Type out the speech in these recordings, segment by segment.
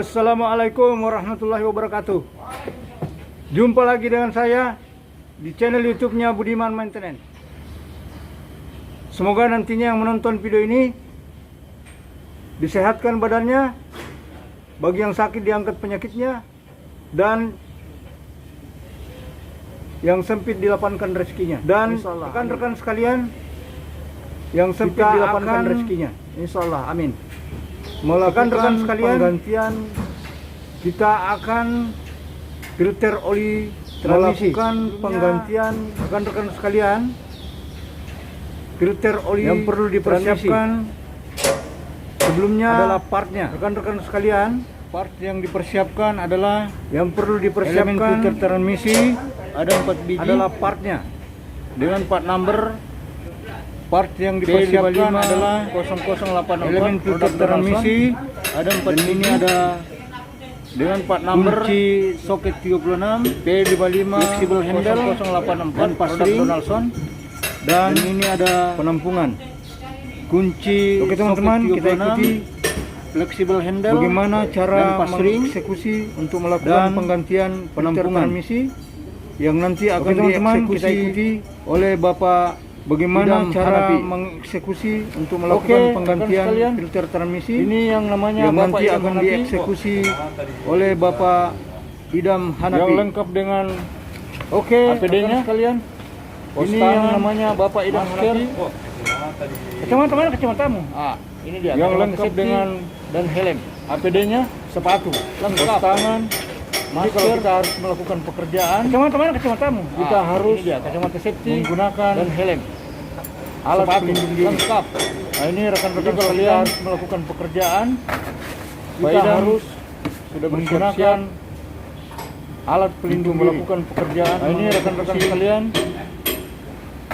Assalamualaikum warahmatullahi wabarakatuh. Jumpa lagi dengan saya di channel YouTube-nya Budiman Maintenance. Semoga nantinya yang menonton video ini disehatkan badannya, bagi yang sakit diangkat penyakitnya, dan yang sempit dilapangkan rezekinya. Dan rekan-rekan sekalian, yang sempit dilapangkan rezekinya, insyaallah, amin. Rekan-rekan sekalian, penggantian kita akan filter oli transmisi. Melakukan penggantian, rekan-rekan sekalian, filter oli yang perlu dipersiapkan sebelumnya adalah partnya. Rekan-rekan sekalian, part yang dipersiapkan adalah yang perlu dipersiapkan filter transmisi, ada 4 biji, adalah partnya dengan part number. Part yang dipersiapkan adalah 0084 elemen filter transmisi, ada 4 biji, ini ada dengan part number kunci soket 36, P55 flexible handle 0084 produk Donaldson, dan ini ada penampungan kunci. Oke teman-teman, kita ikuti flexible handle bagaimana cara mengeksekusi untuk melakukan penggantian penampungan transmisi yang nanti akan dieksekusi oleh Bapak. Bagaimana cara mengeksekusi untuk melakukan penggantian filter transmisi ini yang namanya yang nanti akan dieksekusi oleh Bapak Idam Hanafi, yang lengkap dengan APD-nya kalian. Ini yang namanya Bapak Idam Hanafi. Kacamatamu. Ini dia. Yang lengkap dengan dan helm. APD-nya, sepatu, lengkap, tangan. Jadi kalau kita harus melakukan pekerjaan, kacamatamu, kita harus kacamata safety menggunakan dan helm, alat pelindung diri lengkap. Nah ini rekan-rekan sekalian, harus melakukan pekerjaan, kita harus sudah menggunakan alat pelindung melakukan pekerjaan. Nah ini rekan-rekan sekalian,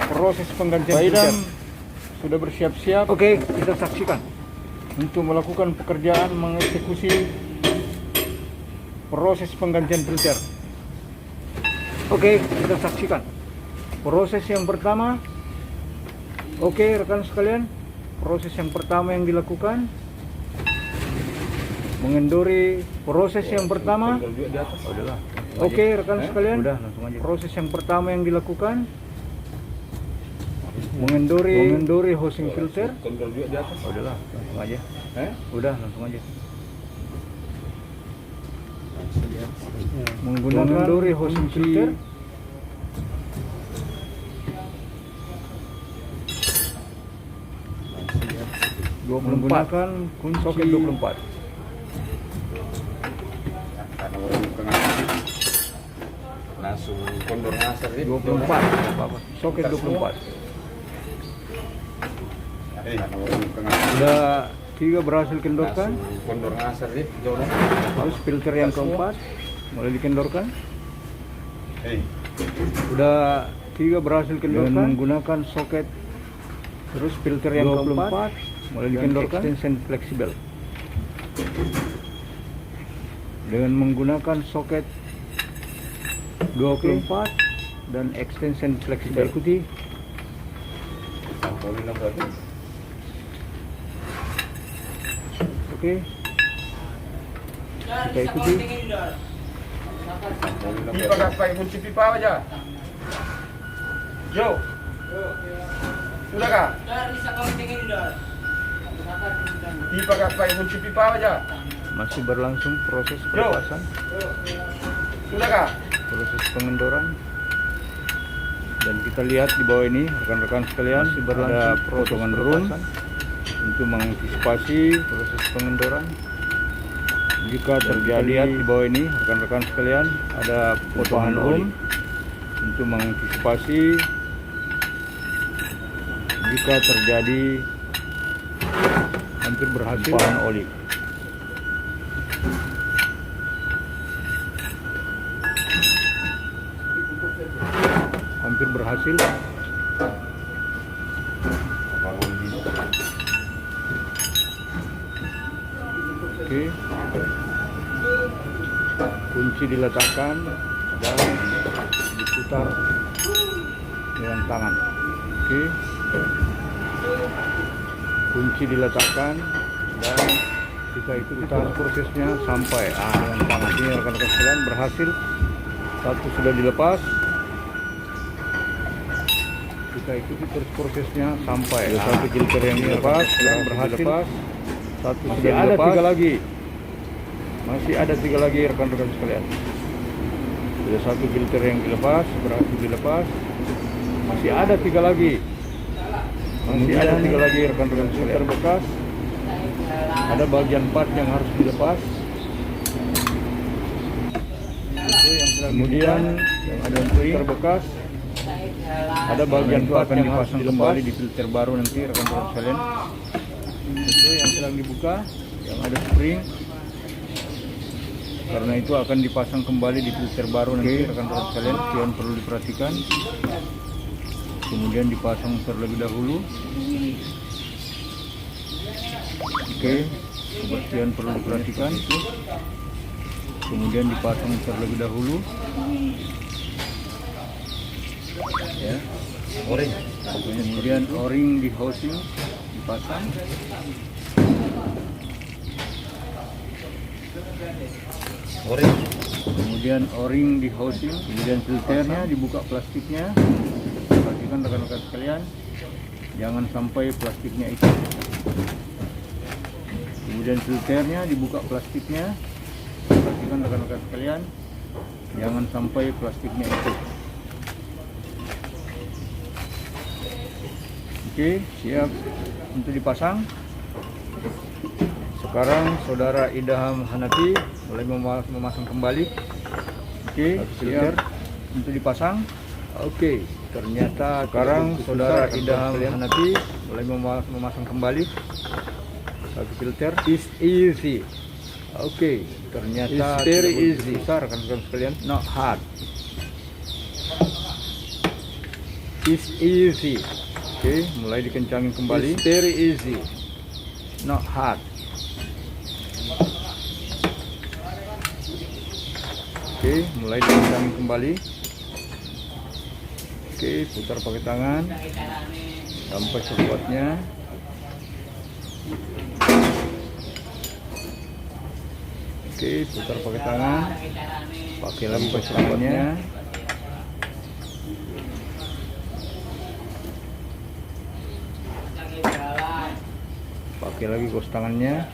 proses penggantian filter sudah bersiap-siap. Oke, kita saksikan untuk melakukan pekerjaan mengeksekusi proses penggantian filter. Oke, kita saksikan proses yang pertama. Oke rekan sekalian, proses yang pertama yang dilakukan mengendori proses yang pertama. Oke rekan sekalian, proses yang pertama yang dilakukan mengendori housing filter. Udahlah, langsung aja. Udah langsung aja. Menggunakan dori housing filter, menggunakan kunci soket 24. Langsung kondor ngasar 24 soket 24. Sudah 3 berhasil kendorkan. Kondor ngasar Terus filter yang keempat mulai dikendorkan. Udah 3 berhasil kendorkan dengan menggunakan soket. Terus filter yang keempat mulai dikendorkan. Extension fleksibel dengan menggunakan soket 24 dan extension fleksibel. Ikuti. Oke, kita ikuti. Pipa gaspai kunci pipa aja. Jo. Sudah kah? Pipa gaspai kunci pipa aja. Masih berlangsung proses pelepasan. Sudah kah? Proses pengendoran. Dan kita lihat di bawah ini rekan-rekan sekalian, masih berlangsung potongan drum untuk mengantisipasi proses pengendoran. Jika terjadi di bawah ini rekan-rekan sekalian ada potongan drum untuk mengantisipasi jika terjadi hampir berhasil tumpahan oli. Hampir berhasil. Oke, kunci diletakkan dan diputar dengan tangan. Oke, kunci diletakkan dan Kita ikuti prosesnya sampai dengan tangan ini rekan-rekan sekalian berhasil. Satu sudah dilepas. Kita ikuti terus prosesnya sampai satu filter yang dilepas dan berhasil. Satu masih sudah ada dilepas. Tiga lagi. Masih ada tiga lagi rekan-rekan sekalian. Sudah satu filter yang dilepas, berhasil dilepas. Masih ada tiga lagi. Masih ada tiga lagi rekan-rekan sekalian. Bekas. Ada bagian part yang harus dilepas. Kemudian yang ada filter bekas. Ada bagian part yang harus dipasang kembali di filter baru nanti rekan-rekan sekalian. Itu yang sedang dibuka, yang ada spring. Karena itu akan dipasang kembali di filter baru nanti rekan-rekan sekalian. Yang perlu diperhatikan. Kemudian dipasang terlebih dahulu. Oke, kebersihan perlu diperhatikan. Kemudian dipasang terlebih dahulu. Ya, o-ring. Kemudian o-ring di housing dipasang. O-ring. Kemudian o-ring di housing. Kemudian filternya dibuka plastiknya. Perhatikan rekan-rekan sekalian, jangan sampai plastiknya itu. Kemudian filternya dibuka plastiknya. Perhatikan rekan-rekan sekalian, jangan sampai plastiknya itu. Oke, siap untuk dipasang. Sekarang saudara Idham Hanafi mulai memasang kembali. Oke, siap untuk dipasang. Oke, ternyata sekarang saudara Idham Hanafi mulai memasang kembali satu filter. Is easy. Oke, ternyata very easy. Besar rekan-rekan sekalian, not hard. Is easy. Oke, mulai dikencangin kembali. Is very easy, not hard. Oke, mulai dikencangin kembali. Oke, putar pakai tangan sampai sekuatnya. Oke, putar pakai tangan, pakai lagi sekuatnya. Pakai lagi kos tangannya.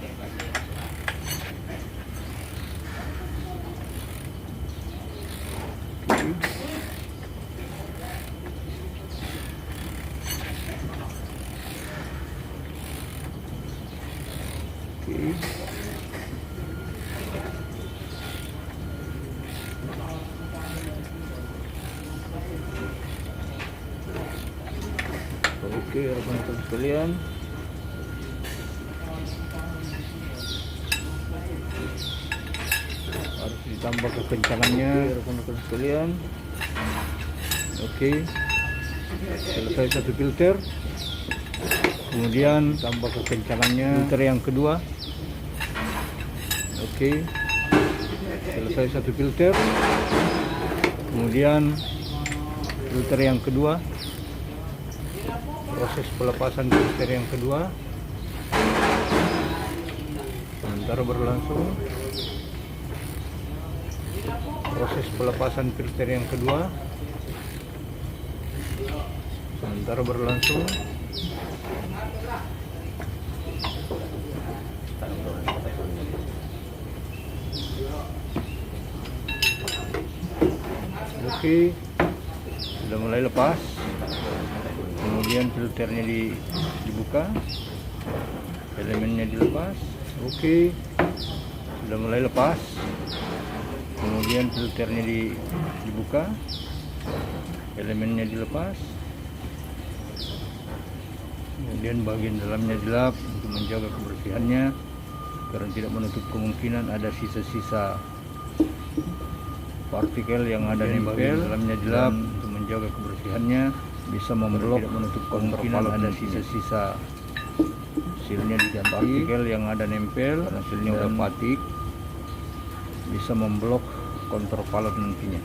Oke, rekan-rekan sekalian, harus ditambah kekencangannya rekan-rekan sekalian. Oke, selesai satu filter, kemudian tambah kekencangannya filter yang kedua. Oke, selesai satu filter, kemudian filter yang kedua. Proses pelepasan filter yang kedua sementara berlangsung. Proses pelepasan filter yang kedua sementara berlangsung. Oke, sudah mulai lepas. Kemudian filternya dibuka, elemennya dilepas. Oke, sudah mulai lepas. Kemudian filternya dibuka, elemennya dilepas. Kemudian bagian dalamnya dilap untuk menjaga kebersihannya, karena tidak menutup kemungkinan ada sisa-sisa partikel yang ada di bagian dalamnya dilap untuk menjaga kebersihannya. Bisa memblok, tidak menutup kemungkinan ada sisa-sisa silnya di partikel yang ada nempel. Karena silnya udah patik, bisa memblok counterpart nantinya.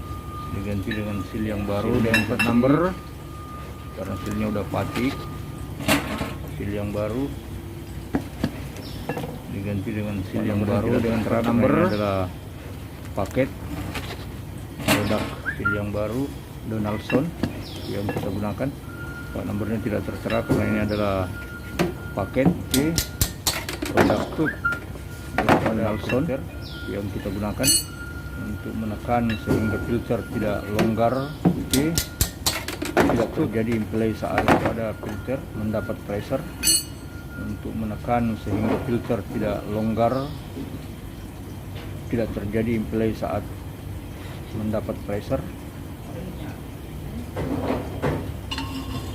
Diganti dengan sil yang baru dengan plat number, karena silnya udah patik. Sil yang baru diganti dengan seal yang baru dengan plat number. Ini adalah paket produk seal yang baru Donaldson yang kita gunakan. Plat nomornya tidak tertera karena ini adalah paket produk Donaldson yang kita gunakan untuk menekan sehingga filter tidak longgar, tidak terjadi implay saat pada filter mendapat pressure, untuk menekan sehingga filter tidak longgar, tidak terjadi implay saat mendapat pressure.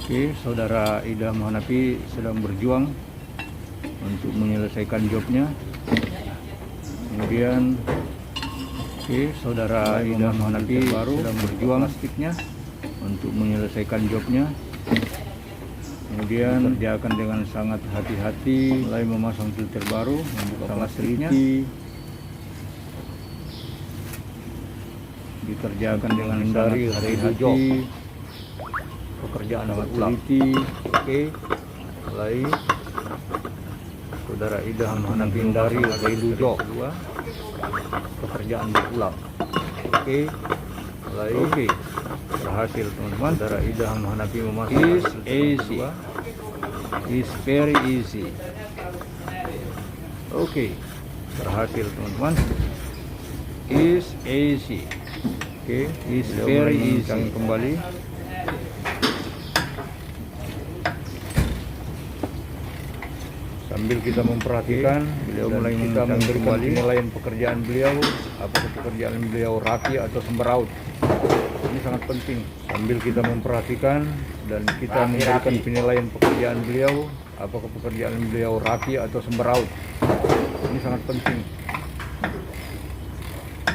Oke, saudara Idham Hanafi sedang berjuang untuk menyelesaikan jobnya. Kemudian saudara Idham Hanafi baru sedang berjuang plastiknya untuk menyelesaikan jobnya. Kemudian kerjakan dengan sangat hati-hati, mulai memasang filter baru, membuka plastiknya. Dikerjakan dengan sangat hati-hati, pekerjaan sangat teliti. Oke, mulai saudara Idham Hanafi hindari lujo, pekerjaan berulang. Oke, mulai. Oke, berhasil teman-teman. Saudara Idham Hanafi memasang is easy, is very easy. Oke, berhasil teman-teman. Is easy. Oke, is very easy. Kembali. Sambil kita memperhatikan, beliau mulai kita memberikan penilaian pekerjaan beliau, apakah pekerjaan beliau rapi atau sembraut. Ini sangat penting. Sambil kita memperhatikan dan kita memberikan penilaian pekerjaan beliau, apakah pekerjaan beliau rapi atau sembraut. Ini sangat penting.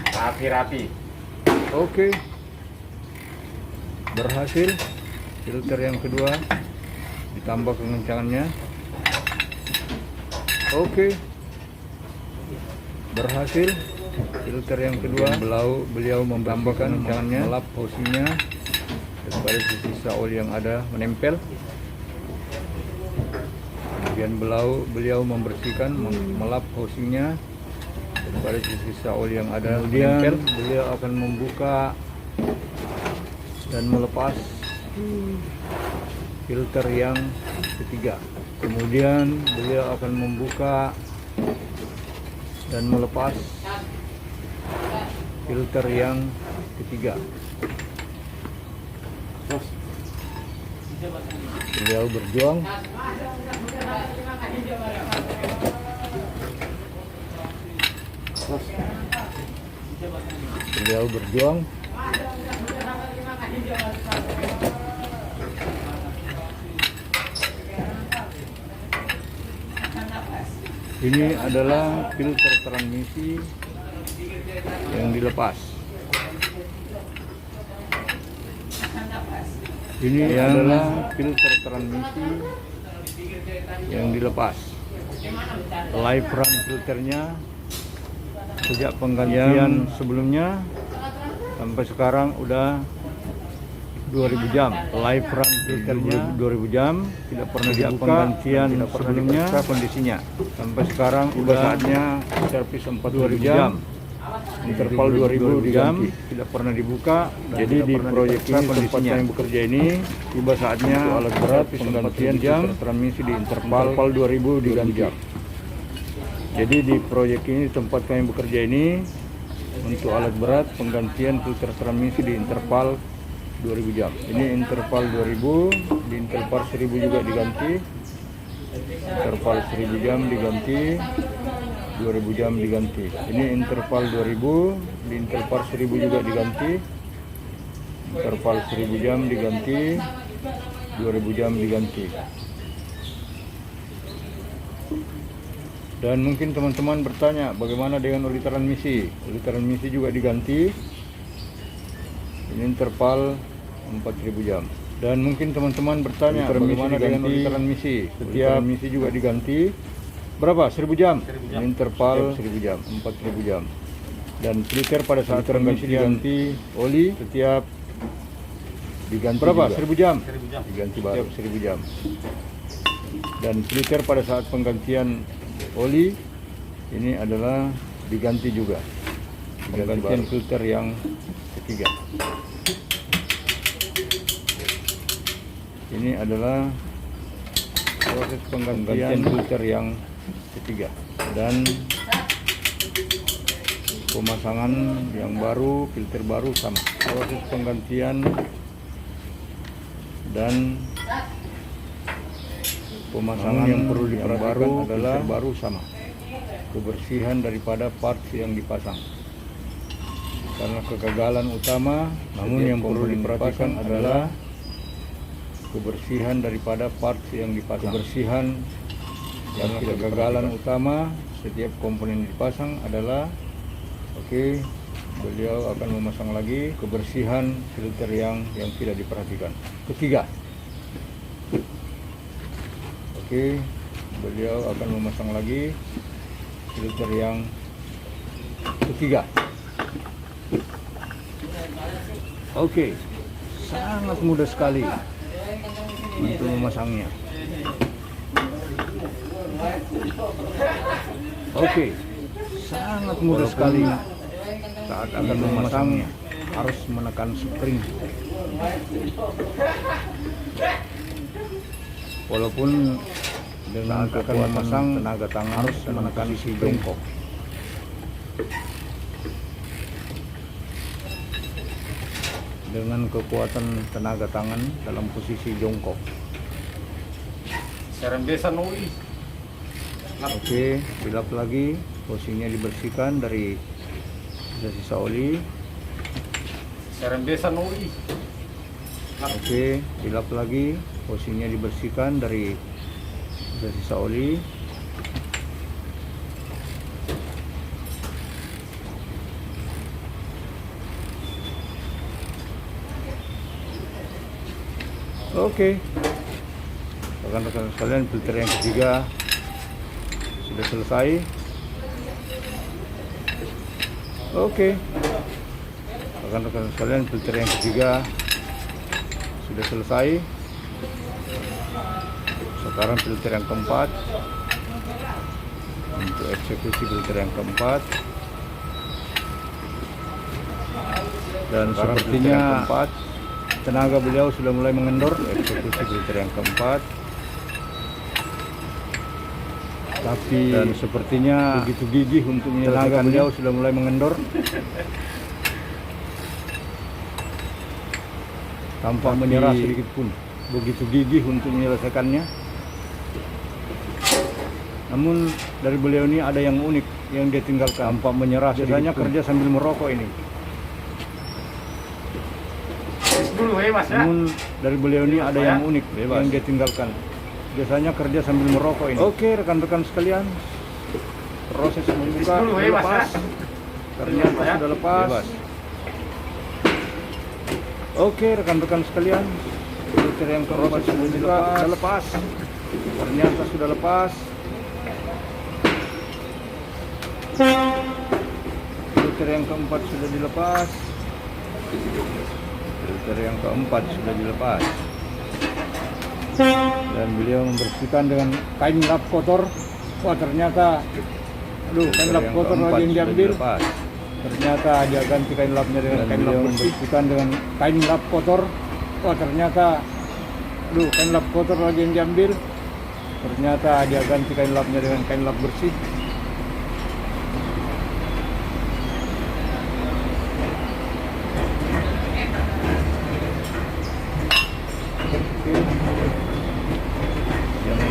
Rapi-rapi. Oke, berhasil. Filter yang kedua ditambah kenkencangannya. Oke, berhasil. Filter yang kedua beliau menambahkan kencangannya, melap housingnya daripada sisa oli yang ada menempel. Kemudian beliau membersihkan, melap housingnya daripada sisa oli yang ada menempel. Beliau akan membuka dan melepas filter yang ketiga. Kemudian beliau akan membuka dan melepas filter yang ketiga. Beliau berjuang. Beliau berjuang. Ini adalah filter transmisi yang dilepas. Ini adalah filter transmisi yang dilepas. Live run filternya sejak penggantian sebelumnya sampai sekarang udah 2000 jam. Live run filternya 2000 jam, tidak pernah dibuka. Penggantian sebelumnya kondisinya sampai sekarang udah saatnya servis 4000 jam. Interval 2000 jam tidak pernah dibuka. Jadi di proyek ini tempat yang bekerja ini tiba saatnya alat berat penggantian jam transmisi di interval 2000 diganti. Jadi di proyek ini tempat kami bekerja ini untuk alat berat penggantian filter transmisi di interval 2000 jam. Ini interval 2000, di interval 1000 juga diganti. Interval 1000 jam diganti, 2000 jam diganti. Ini interval 2000, di interval 1000 juga diganti. Interval 1000 jam diganti, 2000 jam diganti. Dan mungkin teman-teman bertanya, bagaimana dengan oli transmisi? Oli transmisi juga diganti. Ini interval 4000 jam. Dan mungkin teman-teman bertanya, bagaimana dengan oli transmisi? Setiap transmisi juga diganti. Berapa? 1000 jam. Ini interval 1000 jam, 4000 jam. Dan filter pada saat transmisi diganti oli setiap diganti berapa? Juga. 1000 jam. Diganti baru 1000 jam. Dan filter pada saat penggantian oli Ini adalah diganti juga, penggantian filter yang ketiga. Ini adalah proses penggantian filter yang ketiga dan pemasangan yang baru, filter baru sama. Proses penggantian dan pemasangan yang perlu diperhatikan adalah baru sama. Kebersihan daripada parts yang dipasang. Karena kegagalan utama, namun yang perlu diperhatikan adalah kebersihan daripada parts yang dipasang. Kebersihan karena kegagalan utama setiap komponen dipasang adalah beliau akan memasang lagi kebersihan filter yang tidak diperhatikan. Ketiga. Beliau akan memasang lagi filter yang ketiga. Sangat mudah sekali untuk memasangnya. Sangat mudah sekali. Saat akan memasangnya harus menekan spring. Walaupun dengan akan memasang tenaga tangan harus menekan si jongkok. Dengan kekuatan tenaga tangan dalam posisi jongkok. Dilap lagi, posisinya dibersihkan dari sisa oli. Dilap lagi, posisinya dibersihkan dari sisa oli. Rekan-rekan sekalian, filter yang ketiga sudah selesai. Rekan-rekan sekalian, filter yang ketiga sudah selesai. Sekarang filter yang keempat. Untuk eksekusi filter yang keempat. Dan sepertinya tenaga beliau sudah mulai mengendor. Eksekusi filter yang keempat. Tapi dan sepertinya begitu gigih untuk menyelesaikan. Tenaga beliau sudah mulai mengendor. Tanpa menyerah sedikit pun. Begitu gigih untuk menyelesaikannya. Namun dari beliau ini ada yang unik yang dia tinggalkan. Tanpa menyerah, biasanya kerja sambil merokok ini. Namun dari beliau ini ada yang unik yang dia tinggalkan. Biasanya kerja sambil merokok ini. Rekan-rekan sekalian, proses membuka lepas. Ternyata sudah lepas. Rekan-rekan sekalian, filter yang keempat sudah lepas. Ternyata sudah lepas. Filter yang keempat sudah dilepas. Filter yang keempat sudah dilepas. Dan beliau membersihkan dengan kain lap kotor. Ternyata kain lap kotor lagi yang diambil. Ternyata dia ganti kain lapnya dengan kain lap bersih. Membersihkan dengan kain lap kotor. Ternyata kain lap kotor lagi yang diambil. Ternyata dia ganti kain lapnya dengan kain lap bersih.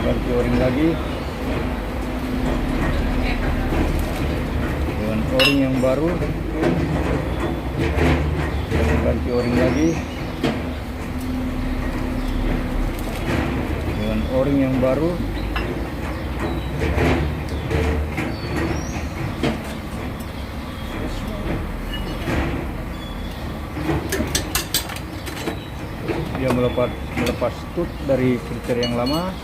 Ganti o-ring lagi dengan o-ring yang baru. Ganti o-ring lagi dengan o-ring yang baru. Dia melepas tut dari filter yang lama.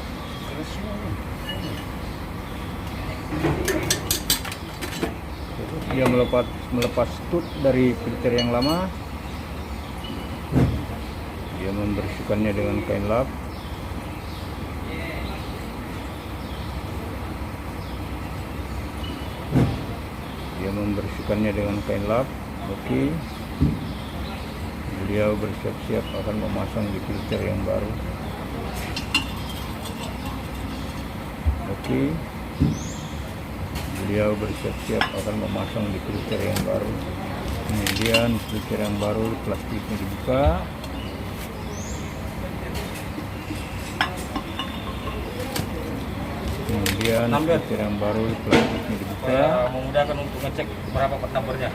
Dia melepas tut dari filter yang lama. Dia membersihkannya dengan kain lap. membersihkannya dengan kain lap. Oke. Beliau bersiap-siap akan memasang di filter yang baru. Oke. Beliau bersiap-siap akan memasang di filter yang baru. Kemudian filter yang baru, plastiknya dibuka. Kemudian filter yang baru, plastiknya dibuka. Supaya memudahkan untuk ngecek berapa part numbernya.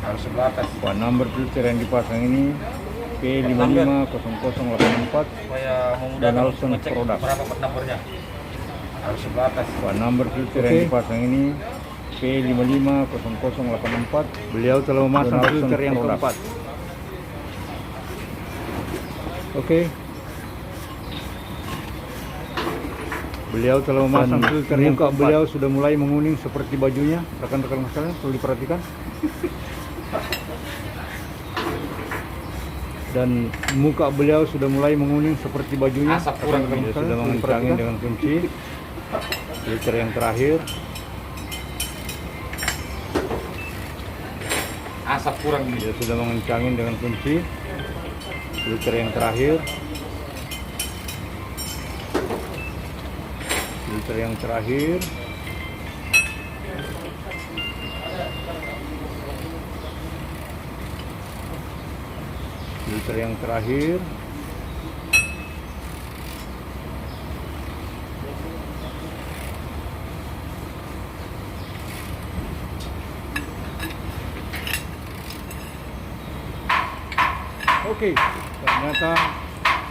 Harus sebelah atas. Part number filter yang dipasang ini P550084 Supaya dan memudahkan untuk Alson ngecek produk. berapa part numbernya. Harus sebelah atas. Part number filter yang dipasang ini P550084. Beliau telah memasang filter yang keempat. Oke. Beliau telah memasang filter yang keempat. Beliau sudah mulai menguning seperti bajunya. Rekan-rekan sekalian perlu diperhatikan. Dan muka beliau sudah mulai menguning seperti bajunya. Asap kurang Rekan-rekan sekalian sudah mengencangin dengan kunci. Filter yang terakhir. Asap kurang Dia sudah mengencangin dengan kunci. Filter yang terakhir. Filter yang terakhir. Filter yang terakhir. Oke, ternyata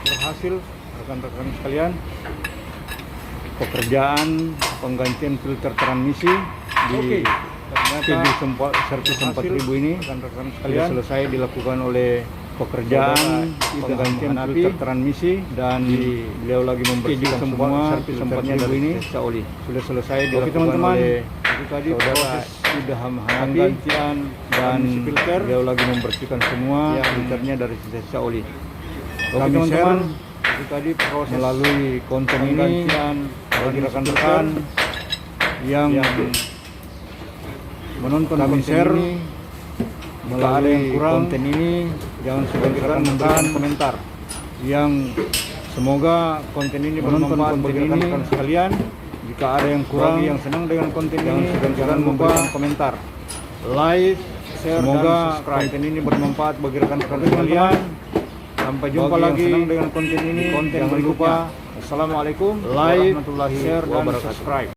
berhasil rekan-rekan sekalian. Pekerjaan penggantian filter transmisi di servis 4000 ini rekan-rekan sekalian sudah selesai dilakukan oleh pekerjaan penggantian filter transmisi, dan beliau lagi membersihkan semua servis 4000 ini sudah selesai dilakukan oleh tadi proses sudah penggantian dan filter. Beliau lagi membersihkan semua filternya dari sisa oli. Oke teman-teman, itu tadi proses melalui konten ini bagi rekan-rekan yang menonton konten ini. Jika ada yang kurang konten ini, jangan segan-segan memberikan komentar. Yang semoga konten ini bermanfaat bagi rekan-rekan sekalian. Jika ada yang kurang, yang senang dengan konten ini, jangan memberikan komentar. Like, share, semoga dan subscribe. Konten ini bermanfaat bagi rekan-rekan sekalian. Sampai jumpa lagi dengan konten ini. Jangan lupa. Assalamualaikum warahmatullahi wabarakatuh. Like, share, dan subscribe.